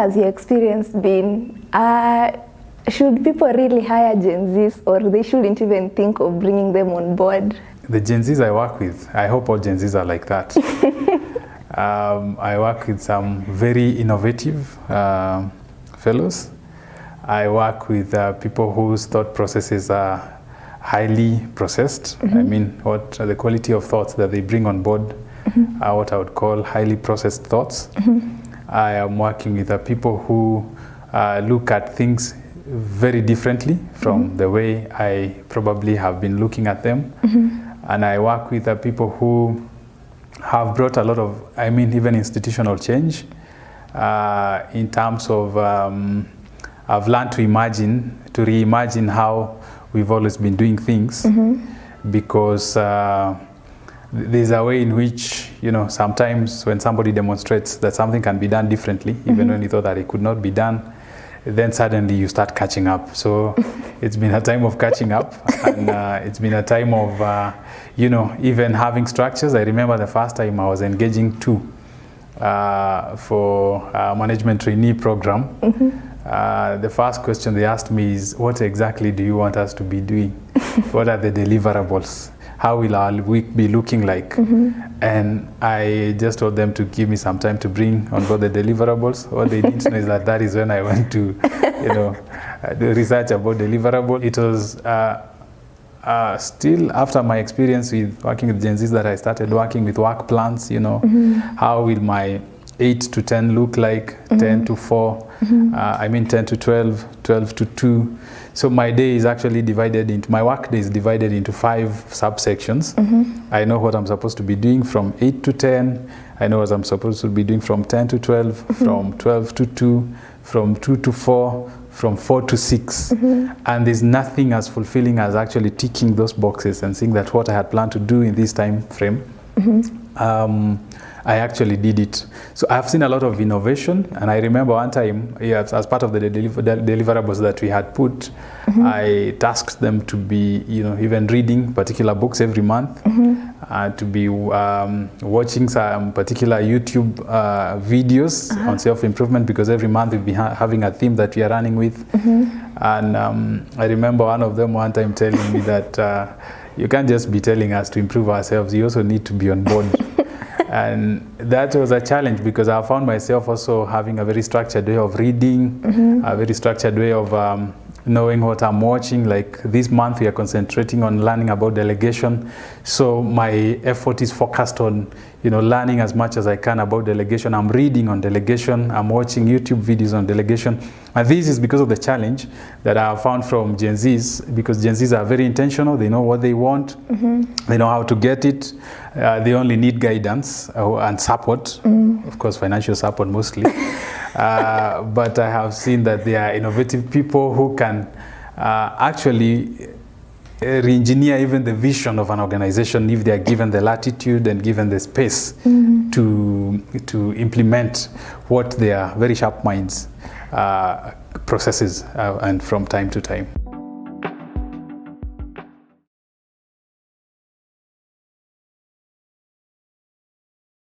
has your experience been? Should people really hire Gen Zs, or they shouldn't even think of bringing them on board? The Gen Zs I work with, I hope all Gen Zs are like that. I work with some very innovative fellows. I work with people whose thought processes are highly processed. I mean, what the quality of thoughts that they bring on board are what I would call highly processed thoughts. I am working with people who look at things very differently from the way I probably have been looking at them. And I work with people who have brought a lot of, I mean, even institutional change in terms of, I've learned to reimagine how we've always been doing things, because there's a way in which, you know, sometimes when somebody demonstrates that something can be done differently, even when you thought that it could not be done, then suddenly you start catching up. So it's been a time of catching up, and it's been a time of, you know, even having structures. I remember the first time I was engaging two for a management trainee program. The first question they asked me is, what exactly do you want us to be doing? What are the deliverables? How will our week be looking like? And I just told them to give me some time to bring on board the deliverables. What they didn't know is that is when I went to, you know, do research about deliverable. It was still after my experience with working with Gen Zs that I started working with work plans, you know, how will my 8 to 10 look like, 10 to 4, I mean 10 to 12, 12 to 2. So my day is actually divided into, my work day is divided into 5 subsections. I know what I'm supposed to be doing from 8 to 10. I know what I'm supposed to be doing from 10 to 12, from 12 to 2, from 2 to 4, from 4 to 6. And there's nothing as fulfilling as actually ticking those boxes and seeing that what I had planned to do in this time frame, I actually did it. So I've seen a lot of innovation, and I remember one time, as part of the deliverables that we had put, I tasked them to be, you know, even reading particular books every month, to be watching some particular YouTube videos on self-improvement, because every month we'll be having a theme that we are running with. And I remember one of them one time telling me that you can't just be telling us to improve ourselves, you also need to be on board. And that was a challenge, because I found myself also having a very structured way of reading, a very structured way of knowing what I'm watching. Like this month we are concentrating on learning about delegation. So my effort is focused on, you know, learning as much as I can about delegation. I'm reading on delegation, I'm watching YouTube videos on delegation. And this is because of the challenge that I have found from Gen Zs, because Gen Zs are very intentional, they know what they want, they know how to get it, they only need guidance and support, of course financial support mostly. But I have seen that they are innovative people who can actually re-engineer even the vision of an organization if they are given the latitude and given the space to implement what their very sharp minds processes and from time to time.